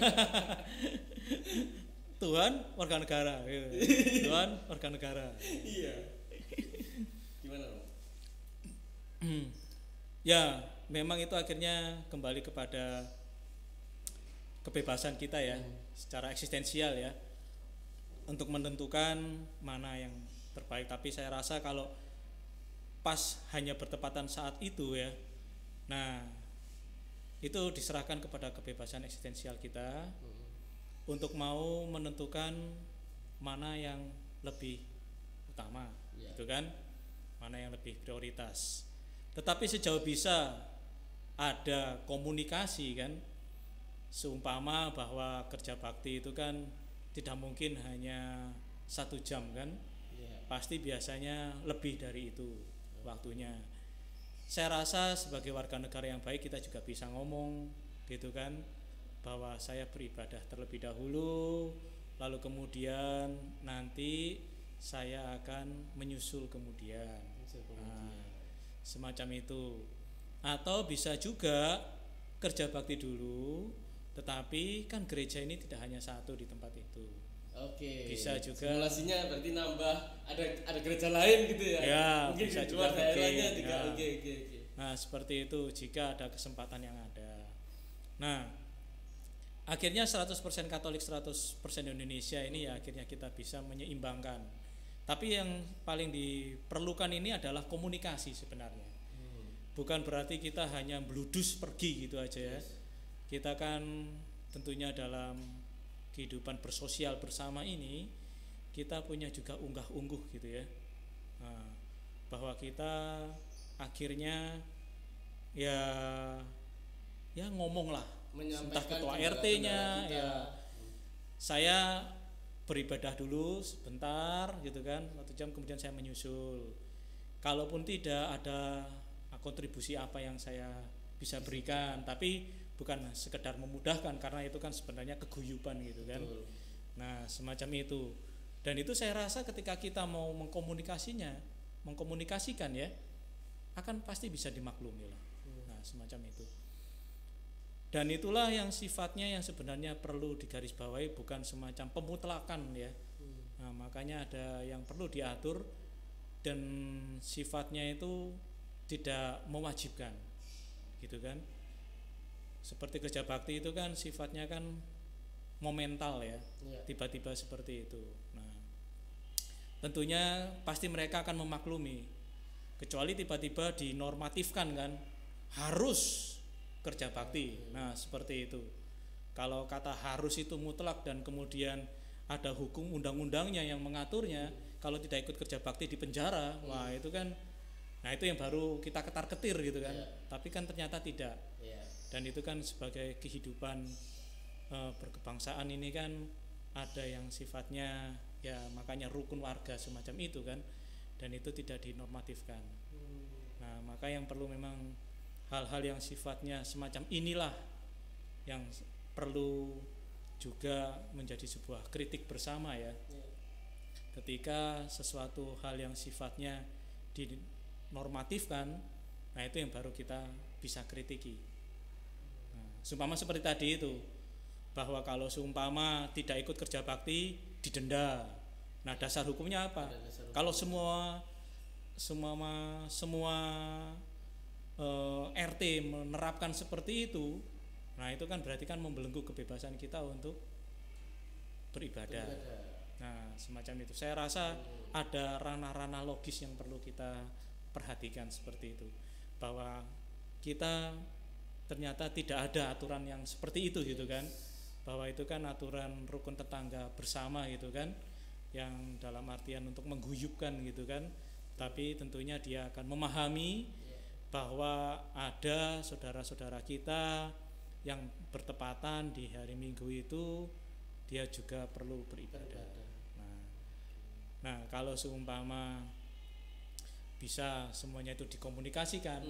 Tuhan warga negara. Tuhan warga negara. Iya. Gimana Romo? Ya, memang itu akhirnya kembali kepada kebebasan kita ya, secara eksistensial ya, untuk menentukan mana yang terbaik. Tapi saya rasa kalau pas hanya bertepatan saat itu ya, nah itu diserahkan kepada kebebasan eksistensial kita untuk mau menentukan mana yang lebih utama, gitu kan, mana yang lebih prioritas. Tetapi sejauh bisa ada komunikasi kan, seumpama bahwa kerja bakti itu kan tidak mungkin hanya 1 jam kan, pasti biasanya lebih dari itu waktunya. Saya rasa sebagai warga negara yang baik kita juga bisa ngomong gitu kan, bahwa saya beribadah terlebih dahulu, lalu kemudian nanti saya akan menyusul kemudian. Nah, semacam itu. Atau bisa juga kerja bakti dulu, tetapi kan gereja ini tidak hanya 1 di tempat itu. Oke. Bisa juga. Simulasinya berarti nambah, ada gereja lain gitu ya. Ya, mungkin bisa di juga luar daerahnya juga. Ya. Oke. Nah, seperti itu jika ada kesempatan yang ada. Nah, akhirnya 100% Katolik 100% Indonesia ini ya akhirnya kita bisa menyeimbangkan. Tapi yang paling diperlukan ini adalah komunikasi sebenarnya. Bukan berarti kita hanya bludus pergi gitu aja ya. Kita kan tentunya dalam kehidupan bersosial bersama ini kita punya juga unggah-ungguh gitu ya. Nah, bahwa kita akhirnya ya ngomong lah, entah ketua RT-nya ya. Saya beribadah dulu sebentar gitu kan, 1 jam kemudian saya menyusul. Kalaupun tidak ada kontribusi apa yang saya bisa berikan, tapi bukan sekedar memudahkan karena itu kan sebenarnya keguyuban gitu kan. Betul. Nah, semacam itu. Dan itu saya rasa ketika kita mau mengkomunikasikan ya, akan pasti bisa dimaklumi lah. Nah, semacam itu. Dan itulah yang sifatnya yang sebenarnya perlu digarisbawahi, bukan semacam pemutlakan ya. Nah, makanya ada yang perlu diatur dan sifatnya itu tidak mewajibkan gitu kan. Seperti kerja bakti itu kan sifatnya kan momental ya, tiba-tiba seperti itu. Nah, tentunya pasti mereka akan memaklumi, kecuali tiba-tiba dinormatifkan kan, harus kerja bakti. Nah, seperti itu. Kalau kata harus itu mutlak dan kemudian ada hukum undang-undangnya yang mengaturnya, kalau tidak ikut kerja bakti di penjara, wah itu kan, nah itu yang baru kita ketar-ketir gitu kan. Tapi kan ternyata tidak. Dan itu kan sebagai kehidupan berkebangsaan ini kan ada yang sifatnya ya makanya rukun warga semacam itu kan, dan itu tidak dinormatifkan. Nah, maka yang perlu memang hal-hal yang sifatnya semacam inilah yang perlu juga menjadi sebuah kritik bersama ya. Ketika sesuatu hal yang sifatnya dinormatifkan, nah itu yang baru kita bisa kritiki. Nah, seumpama seperti tadi itu, bahwa kalau seumpama tidak ikut kerja bakti didenda. Nah, dasar hukumnya apa? Kalau semua RT menerapkan seperti itu, nah itu kan berarti kan membelenggu kebebasan kita untuk beribadah. Nah, semacam itu. Saya rasa ada ranah-ranah logis yang perlu kita perhatikan seperti itu, bahwa kita ternyata tidak ada aturan yang seperti itu gitu kan, bahwa itu kan aturan rukun tetangga bersama gitu kan, yang dalam artian untuk mengguyupkan gitu kan, tapi tentunya dia akan memahami bahwa ada saudara-saudara kita yang bertepatan di hari Minggu itu dia juga perlu beribadah. Nah, kalau seumpama bisa semuanya itu dikomunikasikan,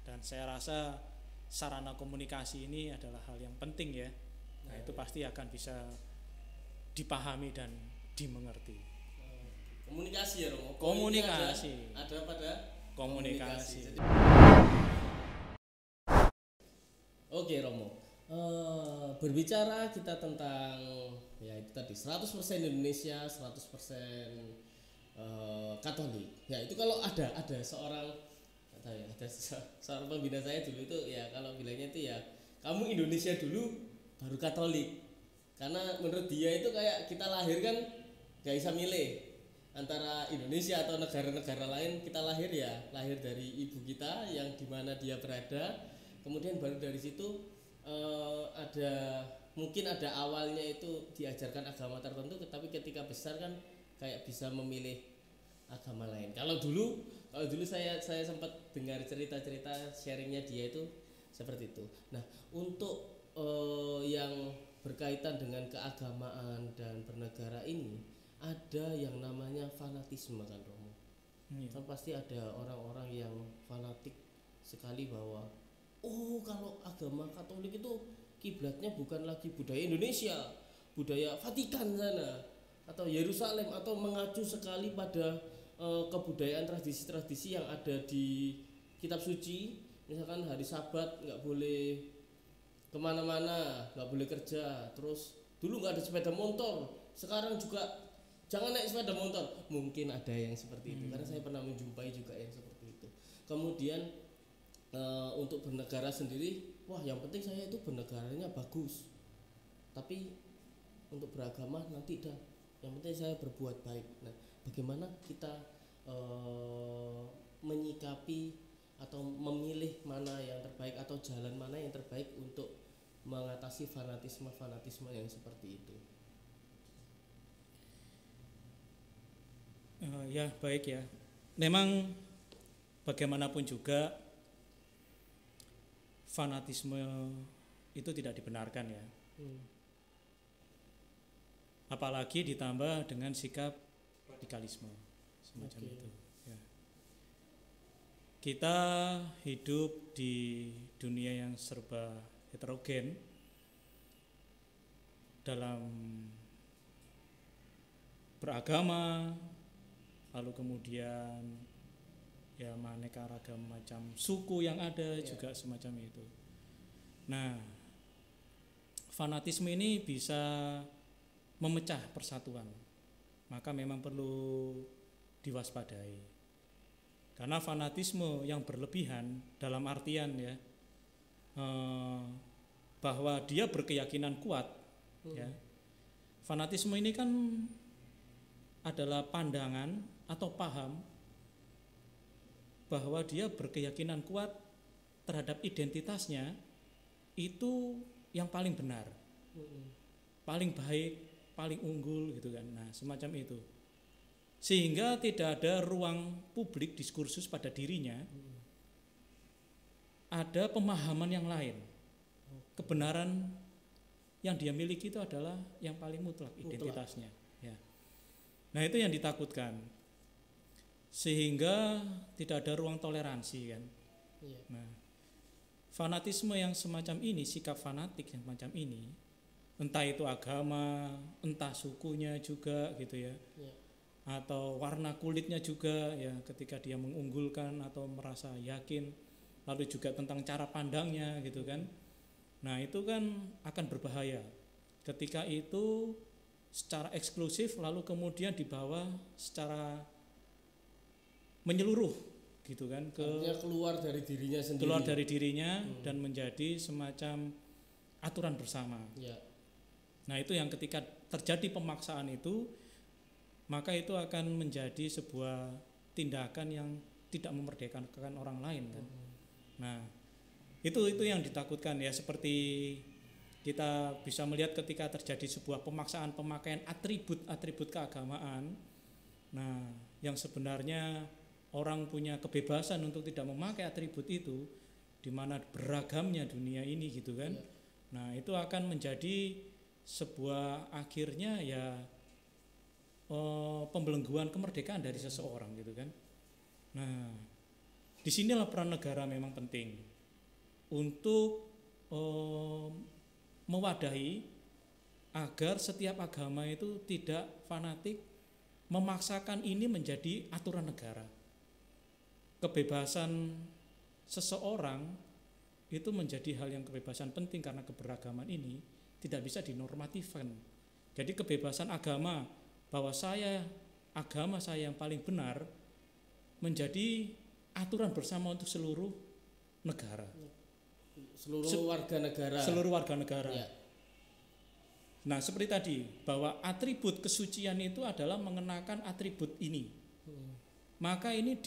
dan saya rasa sarana komunikasi ini adalah hal yang penting ya. Nah, itu pasti akan bisa dipahami dan dimengerti. Komunikasi ya Romo. Komunikasi. Ada pada komunikasi. Oke Romo. Berbicara kita tentang ya itu tadi 100% Indonesia, 100% Katolik. Ya itu kalau ada seorang pembina saya dulu itu ya kalau bilangnya itu ya kamu Indonesia dulu baru Katolik. Karena menurut dia itu kayak kita lahir kan gak bisa milih antara Indonesia atau negara-negara lain. Kita lahir dari ibu kita yang dimana dia berada, kemudian baru dari situ mungkin ada awalnya itu diajarkan agama tertentu, tapi ketika besar kan kayak bisa memilih agama lain. Kalau dulu saya sempat dengar cerita-cerita sharingnya dia itu seperti itu. Nah, untuk yang berkaitan dengan keagamaan dan bernegara ini ada yang namanya fanatisme kan Romo. Kan pasti ada orang-orang yang fanatik sekali bahwa kalau agama Katolik itu kiblatnya bukan lagi budaya Indonesia, budaya Vatikan sana atau Yerusalem, atau mengacu sekali pada kebudayaan tradisi-tradisi yang ada di kitab suci. Misalkan hari Sabat nggak boleh kemana-mana, nggak boleh kerja. Terus dulu nggak ada sepeda motor, sekarang juga jangan naik sepeda motor. Mungkin ada yang seperti itu karena saya pernah menjumpai juga yang seperti itu. Kemudian untuk bernegara sendiri, wah yang penting saya itu bernegaranya bagus, tapi untuk beragama nanti dah, yang penting saya berbuat baik. Nah, bagaimana kita menyikapi atau memilih mana yang terbaik atau jalan mana yang terbaik untuk mengatasi fanatisme yang seperti itu? Ya baik ya, memang bagaimanapun juga fanatisme itu tidak dibenarkan ya. Apalagi ditambah dengan sikap radikalisme semacam itu ya. Kita hidup di dunia yang serba heterogen dalam beragama, lalu kemudian ya maneka ragam macam suku yang ada juga semacam itu. Nah, fanatisme ini bisa memecah persatuan, maka memang perlu diwaspadai. Karena fanatisme yang berlebihan dalam artian ya bahwa dia berkeyakinan kuat ya. Fanatisme ini kan adalah pandangan atau paham bahwa dia berkeyakinan kuat terhadap identitasnya itu yang paling benar, paling baik, paling unggul gitu kan. Nah, semacam itu. Sehingga tidak ada ruang publik diskursus pada dirinya. Ada pemahaman yang lain. Kebenaran yang dia miliki itu adalah yang paling mutlak identitasnya, ya. Nah, itu yang ditakutkan. Sehingga tidak ada ruang toleransi kan. Nah, fanatisme yang semacam ini, sikap fanatik yang semacam ini, entah itu agama, entah sukunya juga gitu ya, atau warna kulitnya juga ya, ketika dia mengunggulkan atau merasa yakin, lalu juga tentang cara pandangnya gitu kan. Nah, itu kan akan berbahaya ketika itu secara eksklusif lalu kemudian dibawa secara menyeluruh gitu kan, keluar dari dirinya sendiri, keluar dari dirinya dan menjadi semacam aturan bersama. Nah, itu yang ketika terjadi pemaksaan itu, maka itu akan menjadi sebuah tindakan yang tidak memerdekakan orang lain kan. Nah, itu yang ditakutkan ya, seperti kita bisa melihat ketika terjadi sebuah pemaksaan pemakaian atribut keagamaan. Nah, yang sebenarnya orang punya kebebasan untuk tidak memakai atribut itu, di mana beragamnya dunia ini gitu kan. Nah, itu akan menjadi sebuah akhirnya ya pembelengguan kemerdekaan dari seseorang gitu kan. Nah, disinilah peran negara memang penting untuk mewadahi agar setiap agama itu tidak fanatik memaksakan ini menjadi aturan negara. Kebebasan seseorang itu menjadi hal yang kebebasan penting karena keberagaman ini tidak bisa dinormatifkan. Jadi kebebasan agama, bahwa agama saya yang paling benar menjadi aturan bersama untuk seluruh negara, seluruh warga negara. Nah, seperti tadi bahwa atribut kesucian itu adalah mengenakan atribut ini. Maka ini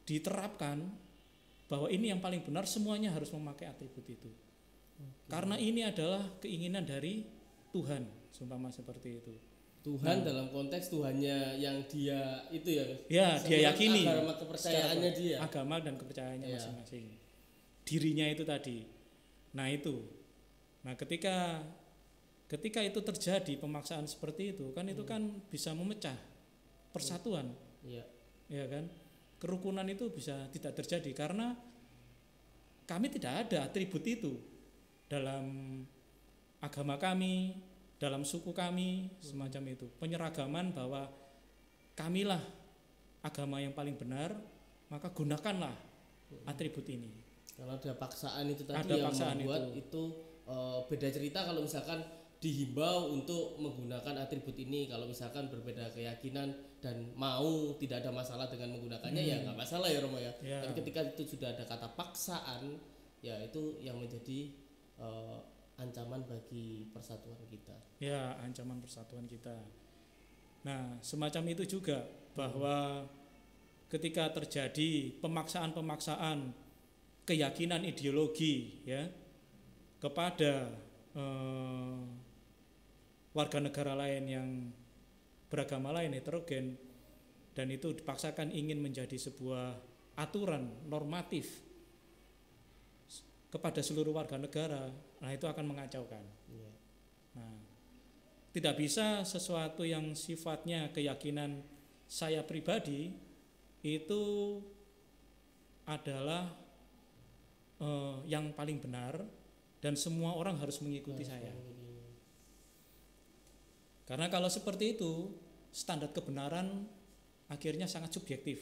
diterapkan bahwa ini yang paling benar, semuanya harus memakai atribut itu. Karena ini adalah keinginan dari Tuhan, seumpama seperti itu. Tuhan dalam konteks Tuhannya yang dia itu ya. Ya, dia yakini. Agama kepercayaannya dia. Agama dan kepercayaannya masing-masing. Dirinya itu tadi. Nah, itu. Nah, ketika itu terjadi pemaksaan seperti itu, kan itu kan bisa memecah persatuan. Ya kan? Kerukunan itu bisa tidak terjadi karena kami tidak ada atribut itu dalam agama kami, dalam suku kami, semacam itu. Penyeragaman bahwa kamilah agama yang paling benar, maka gunakanlah atribut ini. Kalau ada paksaan itu tadi yang membuat itu beda cerita kalau misalkan dihimbau untuk menggunakan atribut ini. Kalau misalkan berbeda keyakinan dan mau tidak ada masalah dengan menggunakannya, ya nggak masalah ya Romo ya. Tapi ketika itu sudah ada kata paksaan, ya itu yang menjadi ancaman bagi persatuan kita. Ya, ancaman persatuan kita. Nah, semacam itu juga bahwa ketika terjadi pemaksaan-pemaksaan keyakinan ideologi ya kepada warga negara lain yang beragama lain, heterogen, dan itu dipaksakan ingin menjadi sebuah aturan normatif kepada seluruh warga negara, nah itu akan mengacaukan. Nah, tidak bisa sesuatu yang sifatnya keyakinan saya pribadi itu adalah yang paling benar dan semua orang harus mengikuti saya. Karena kalau seperti itu, standar kebenaran akhirnya sangat subjektif,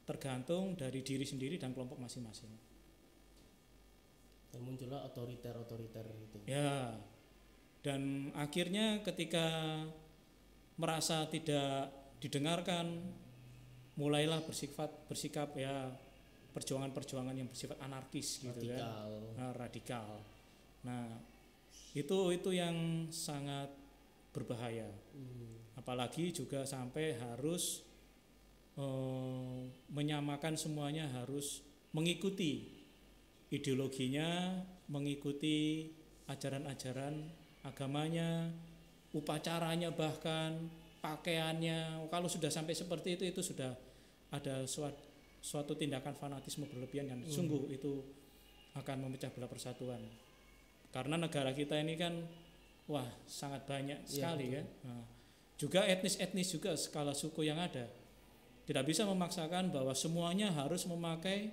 tergantung dari diri sendiri dan kelompok masing-masing. Dan muncullah otoriter itu. Ya, dan akhirnya ketika merasa tidak didengarkan, mulailah bersikap ya perjuangan-perjuangan yang bersifat anarkis gitu radikal. Kan, radikal. Nah, itu yang sangat berbahaya. Apalagi juga sampai harus menyamakan semuanya, harus mengikuti ideologinya, mengikuti ajaran-ajaran agamanya, upacaranya, bahkan pakaiannya. Kalau sudah sampai seperti itu sudah ada suatu tindakan fanatisme berlebihan yang sungguh itu akan memecah belah persatuan. Karena negara kita ini kan wah sangat banyak sekali ya. Nah, juga etnis-etnis juga skala suku yang ada. Tidak bisa memaksakan bahwa semuanya harus memakai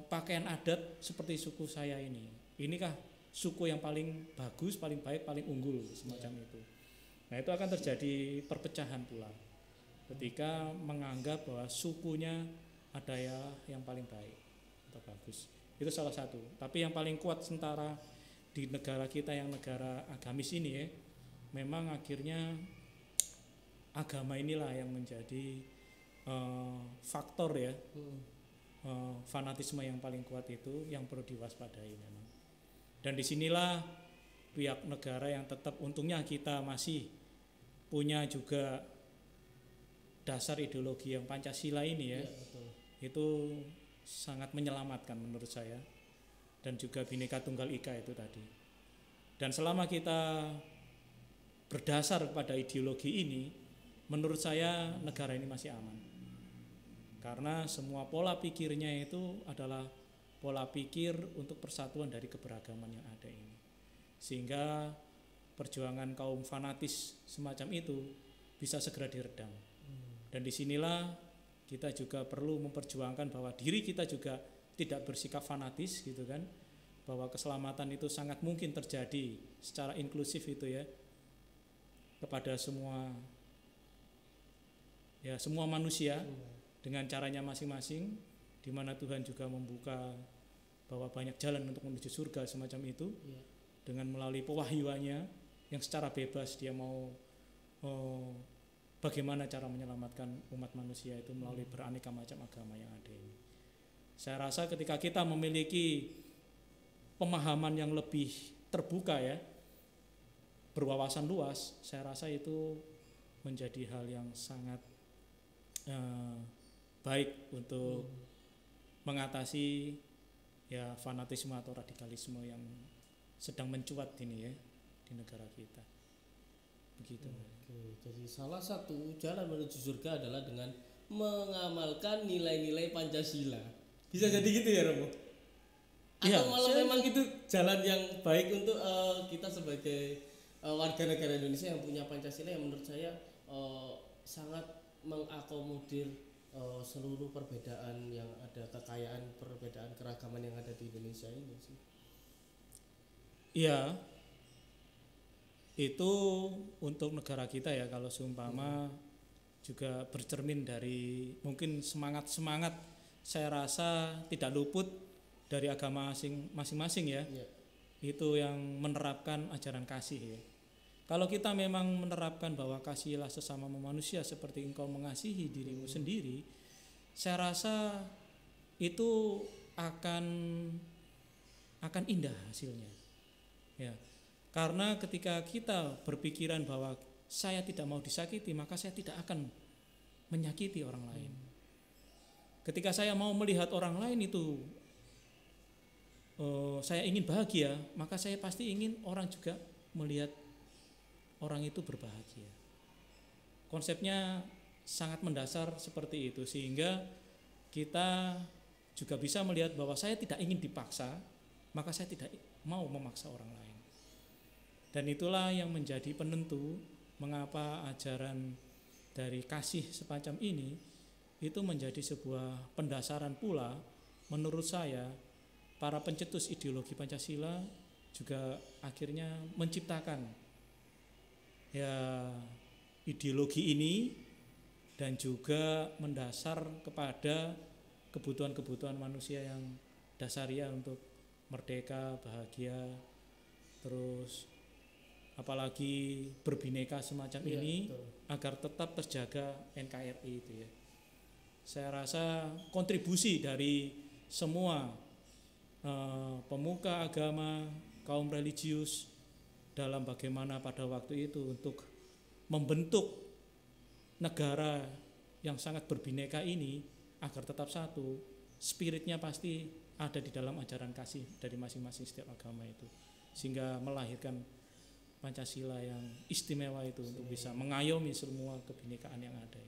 pakaian adat seperti suku saya ini. Inikah suku yang paling bagus, paling baik, paling unggul semacam itu. Nah, itu akan terjadi perpecahan pula ketika menganggap bahwa sukunya ada ya yang paling baik atau bagus. Itu salah satu. Tapi yang paling kuat sementara di negara kita yang negara agamis ini ya, memang akhirnya agama inilah yang menjadi faktor ya, fanatisme yang paling kuat itu yang perlu diwaspadai memang. Dan disinilah pihak negara yang tetap, untungnya kita masih punya juga dasar ideologi yang Pancasila ini ya, itu sangat menyelamatkan menurut saya. Dan juga Bhinneka Tunggal Ika itu tadi. Dan selama kita berdasar pada ideologi ini, menurut saya negara ini masih aman. Karena semua pola pikirnya itu adalah pola pikir untuk persatuan dari keberagaman yang ada ini. Sehingga perjuangan kaum fanatis semacam itu bisa segera diredam. Dan disinilah kita juga perlu memperjuangkan bahwa diri kita juga tidak bersikap fanatis gitu kan, bahwa keselamatan itu sangat mungkin terjadi secara inklusif itu ya kepada semua manusia dengan caranya masing-masing, di mana Tuhan juga membuka bahwa banyak jalan untuk menuju surga semacam itu dengan melalui pewahyuannya yang secara bebas dia mau bagaimana cara menyelamatkan umat manusia itu melalui beraneka macam agama yang ada ini. Saya rasa ketika kita memiliki pemahaman yang lebih terbuka ya, berwawasan luas, saya rasa itu menjadi hal yang sangat baik untuk mengatasi ya fanatisme atau radikalisme yang sedang mencuat ini ya di negara kita. Begitu. Oke, jadi salah satu jalan menuju surga adalah dengan mengamalkan nilai-nilai Pancasila. Bisa jadi gitu ya Romo? Atau malah memang itu jalan yang baik untuk kita sebagai warga negara Indonesia yang punya Pancasila yang menurut saya sangat mengakomodir seluruh perbedaan yang ada, kekayaan perbedaan keragaman yang ada di Indonesia ini sih. Iya, itu untuk negara kita ya, kalau seumpama juga bercermin dari mungkin semangat saya rasa tidak luput dari agama masing-masing ya. Itu yang menerapkan ajaran kasih ya. Kalau kita memang menerapkan bahwa kasihilah sesama manusia seperti engkau mengasihi dirimu sendiri, saya rasa itu akan indah hasilnya. Ya. Karena ketika kita berpikiran bahwa saya tidak mau disakiti, maka saya tidak akan menyakiti orang lain. Ketika saya mau melihat orang lain itu saya ingin bahagia, maka saya pasti ingin orang juga melihat orang itu berbahagia. Konsepnya sangat mendasar seperti itu, sehingga kita juga bisa melihat bahwa saya tidak ingin dipaksa, maka saya tidak mau memaksa orang lain. Dan itulah yang menjadi penentu mengapa ajaran dari kasih semacam ini itu menjadi sebuah pendasaran pula. Menurut saya, para pencetus ideologi Pancasila juga akhirnya menciptakan ya ideologi ini, dan juga mendasar kepada kebutuhan-kebutuhan manusia yang dasariah untuk merdeka, bahagia, terus apalagi berbineka semacam ini, betul. agar tetap terjaga NKRI itu ya. Saya rasa kontribusi dari semua pemuka agama, kaum religius dalam bagaimana pada waktu itu untuk membentuk negara yang sangat berbineka ini agar tetap satu, spiritnya pasti ada di dalam ajaran kasih dari masing-masing setiap agama itu, sehingga melahirkan Pancasila yang istimewa itu untuk bisa mengayomi semua kebinekaan yang ada.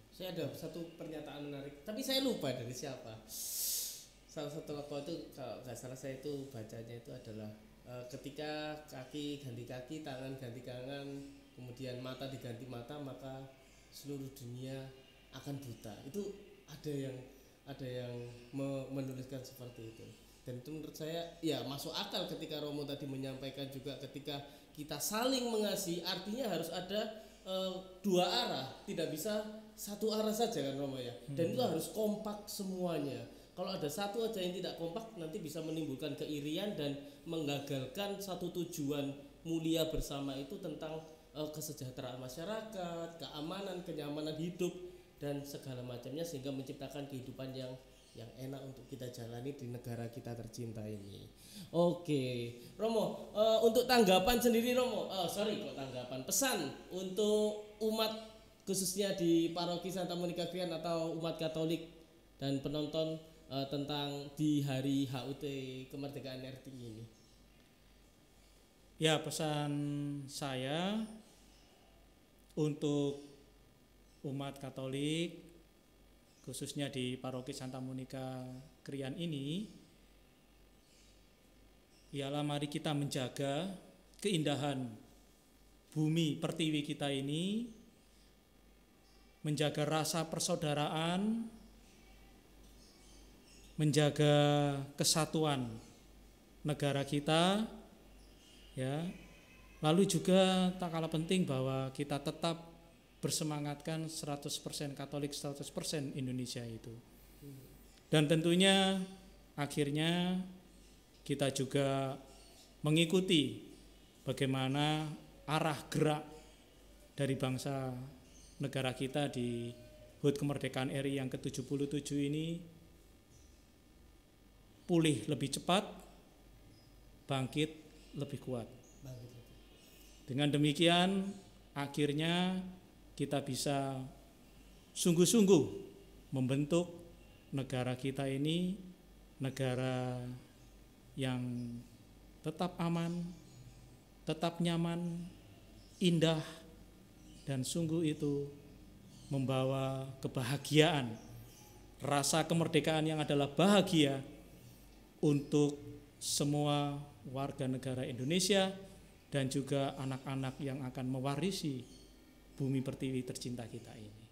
Saya ada satu pernyataan menarik, tapi saya lupa dari siapa. Salah satu tokoh itu, kalau nggak salah saya itu bacanya itu adalah ketika kaki ganti kaki, tangan ganti tangan, kemudian mata diganti mata, maka seluruh dunia akan buta. Itu ada yang menuliskan seperti itu. Dan itu menurut saya ya masuk akal ketika Romo tadi menyampaikan juga, ketika kita saling mengasihi artinya harus ada dua arah, tidak bisa satu arah saja kan Romo ya. Dan itu harus kompak semuanya. Kalau ada satu aja yang tidak kompak, nanti bisa menimbulkan keirian dan menggagalkan satu tujuan mulia bersama itu tentang kesejahteraan masyarakat, keamanan, kenyamanan hidup dan segala macamnya, sehingga menciptakan kehidupan yang enak untuk kita jalani di negara kita tercinta ini. Oke, Romo, untuk tanggapan sendiri Romo, tanggapan pesan untuk umat khususnya di Paroki Santa Monica Krian atau umat Katolik dan penonton tentang di hari HUT kemerdekaan RI ini. Ya, pesan saya untuk umat Katolik khususnya di Paroki Santa Monica Krian ini ialah mari kita menjaga keindahan bumi pertiwi kita ini, menjaga rasa persaudaraan, menjaga kesatuan negara kita ya. Lalu juga tak kalah penting bahwa kita tetap bersemangatkan 100% Katolik, 100% Indonesia itu. Dan tentunya akhirnya kita juga mengikuti bagaimana arah gerak dari bangsa negara kita di HUT kemerdekaan RI yang ke-77 ini pulih lebih cepat, bangkit lebih kuat. Dengan demikian akhirnya kita bisa sungguh-sungguh membentuk negara kita ini negara yang tetap aman, tetap nyaman, indah, dan sungguh itu membawa kebahagiaan, rasa kemerdekaan yang adalah bahagia untuk semua warga negara Indonesia dan juga anak-anak yang akan mewarisi bumi pertiwi tercinta kita ini.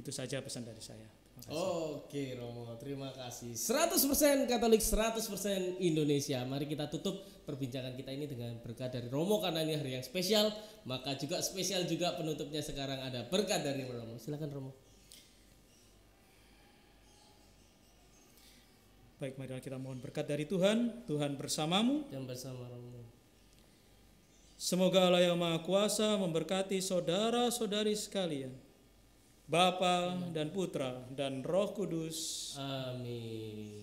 Itu saja pesan dari saya. Oke Romo, terima kasih. 100% Katolik, 100% Indonesia. Mari kita tutup perbincangan kita ini dengan berkat dari Romo, karena ini hari yang spesial. Maka juga spesial juga penutupnya sekarang ada berkat dari Romo. Silakan Romo. Baik, mari kita mohon berkat dari Tuhan. Tuhan bersamamu dan bersama Romo. Semoga Allah yang Maha Kuasa memberkati saudara-saudari sekalian, Bapa dan Putra dan Roh Kudus. Amin.